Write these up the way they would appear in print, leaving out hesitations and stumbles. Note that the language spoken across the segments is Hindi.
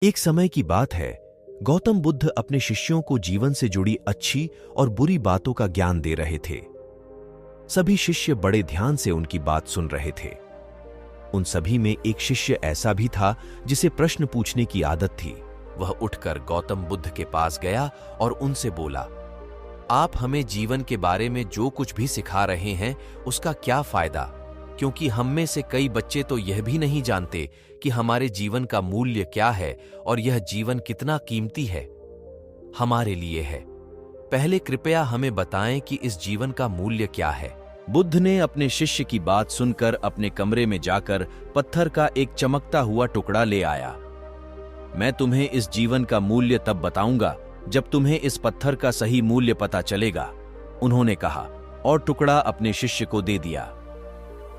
एक समय की बात है, गौतम बुद्ध अपने शिष्यों को जीवन से जुड़ी अच्छी और बुरी बातों का ज्ञान दे रहे थे। सभी शिष्य बड़े ध्यान से उनकी बात सुन रहे थे। उन सभी में एक शिष्य ऐसा भी था जिसे प्रश्न पूछने की आदत थी। वह उठकर गौतम बुद्ध के पास गया और उनसे बोला, आप हमें जीवन के बारे में जो कुछ भी सिखा रहे हैं उसका क्या फायदा, क्योंकि हम में से कई बच्चे तो यह भी नहीं जानते कि हमारे जीवन का मूल्य क्या है और यह जीवन कितना कीमती है हमारे लिए है। पहले कृपया हमें बताएं कि इस जीवन का मूल्य क्या है। बुद्ध ने अपने शिष्य की बात सुनकर अपने कमरे में जाकर पत्थर का एक चमकता हुआ टुकड़ा ले आया। मैं तुम्हें इस जीवन का मूल्य तब बताऊंगा जब तुम्हें इस पत्थर का सही मूल्य पता चलेगा, उन्होंने कहा और टुकड़ा अपने शिष्य को दे दिया।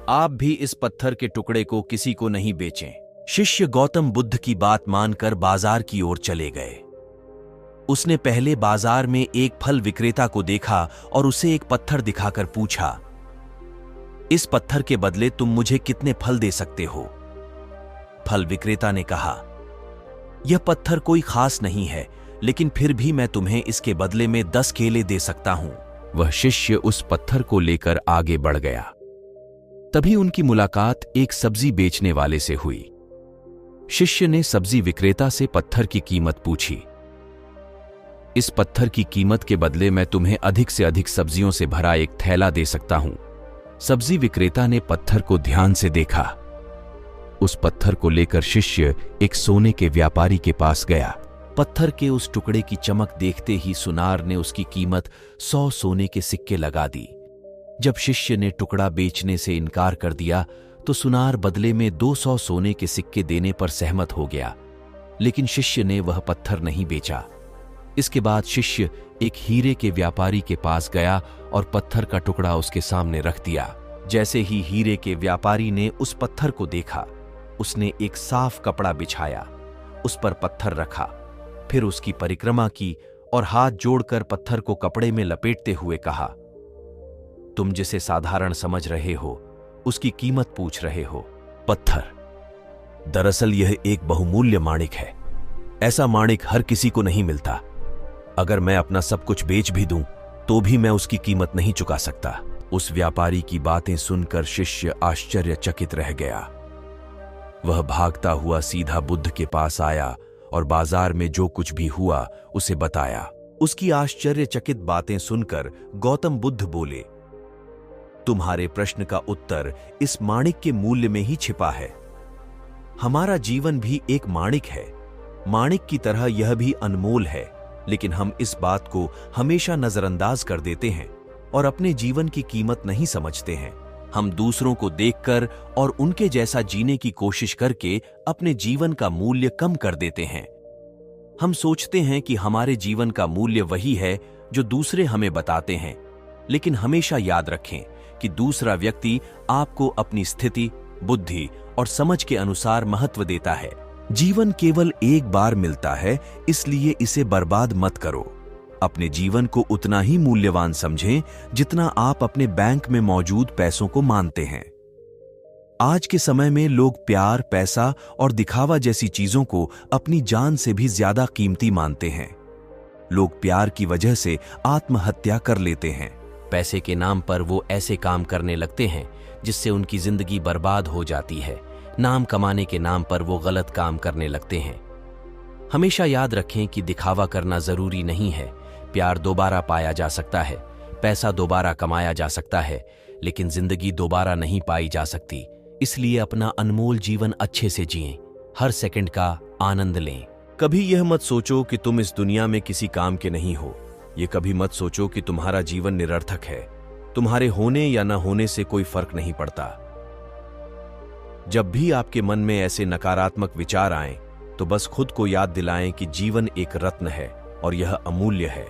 आप भी इस पत्थर के टुकड़े को किसी को नहीं बेचें। शिष्य गौतम बुद्ध की बात मानकर बाजार की ओर चले गए। उसने पहले बाजार में एक फल विक्रेता को देखा और उसे एक पत्थर दिखाकर पूछा, इस पत्थर के बदले तुम मुझे कितने फल दे सकते हो? फल विक्रेता ने कहा, यह पत्थर कोई खास नहीं है, लेकिन फिर भी मैं तुम्हें इसके बदले में 10 केले दे सकता हूं। वह शिष्य उस पत्थर को लेकर आगे बढ़ गया। तभी उनकी मुलाकात एक सब्जी बेचने वाले से हुई। शिष्य ने सब्जी विक्रेता से पत्थर की कीमत पूछी। इस पत्थर की कीमत के बदले मैं तुम्हें अधिक से अधिक सब्जियों से भरा एक थैला दे सकता हूं। सब्जी विक्रेता ने पत्थर को ध्यान से देखा। उस पत्थर को लेकर शिष्य एक सोने के व्यापारी के पास गया। पत्थर के उस टुकड़े की चमक देखते ही सुनार ने उसकी कीमत 100 सोने के सिक्के लगा दी। जब शिष्य ने टुकड़ा बेचने से इनकार कर दिया तो सुनार बदले में 200 सोने के सिक्के देने पर सहमत हो गया, लेकिन शिष्य ने वह पत्थर नहीं बेचा। इसके बाद शिष्य एक हीरे के व्यापारी के पास गया और पत्थर का टुकड़ा उसके सामने रख दिया। जैसे ही हीरे के व्यापारी ने उस पत्थर को देखा, उसने एक साफ कपड़ा बिछाया, उस पर पत्थर रखा, फिर उसकी परिक्रमा की और हाथ जोड़कर पत्थर को कपड़े में लपेटते हुए कहा, तुम जिसे साधारण समझ रहे हो उसकी कीमत पूछ रहे हो। पत्थर, दरअसल यह एक बहुमूल्य माणिक है। ऐसा माणिक हर किसी को नहीं मिलता। अगर मैं अपना सब कुछ बेच भी दूं तो भी मैं उसकी कीमत नहीं चुका सकता। उस व्यापारी की बातें सुनकर शिष्य आश्चर्यचकित रह गया। वह भागता हुआ सीधा बुद्ध के पास आया और बाजार में जो कुछ भी हुआ उसे बताया। उसकी आश्चर्यचकित बातें सुनकर गौतम बुद्ध बोले, तुम्हारे प्रश्न का उत्तर इस माणिक के मूल्य में ही छिपा है। हमारा जीवन भी एक माणिक है। माणिक की तरह यह भी अनमोल है, लेकिन हम इस बात को हमेशा नजरअंदाज कर देते हैं और अपने जीवन की कीमत नहीं समझते हैं। हम दूसरों को देखकर और उनके जैसा जीने की कोशिश करके अपने जीवन का मूल्य कम कर देते हैं। हम सोचते हैं कि हमारे जीवन का मूल्य वही है जो दूसरे हमें बताते हैं, लेकिन हमेशा याद रखें कि दूसरा व्यक्ति आपको अपनी स्थिति, बुद्धि और समझ के अनुसार महत्व देता है। जीवन केवल एक बार मिलता है, इसलिए इसे बर्बाद मत करो। अपने जीवन को उतना ही मूल्यवान समझें जितना आप अपने बैंक में मौजूद पैसों को मानते हैं। आज के समय में लोग प्यार, पैसा और दिखावा जैसी चीजों को अपनी जान से भी ज्यादा कीमती मानते हैं। लोग प्यार की वजह से आत्महत्या कर लेते हैं। पैसे के नाम पर वो ऐसे काम करने लगते हैं जिससे उनकी जिंदगी बर्बाद हो जाती है। नाम कमाने के नाम पर वो गलत काम करने लगते हैं। हमेशा याद रखें कि दिखावा करना जरूरी नहीं है। प्यार दोबारा पाया जा सकता है, पैसा दोबारा कमाया जा सकता है, लेकिन जिंदगी दोबारा नहीं पाई जा सकती। इसलिए अपना अनमोल जीवन अच्छे से जिएं, हर सेकंड का आनंद लें। कभी यह मत सोचो कि तुम इस दुनिया में किसी काम के नहीं हो। ये कभी मत सोचो कि तुम्हारा जीवन निरर्थक है। तुम्हारे होने या न होने से कोई फर्क नहीं पड़ता। जब भी आपके मन में ऐसे नकारात्मक विचार आएं, तो बस खुद को याद दिलाएं कि जीवन एक रत्न है और यह अमूल्य है।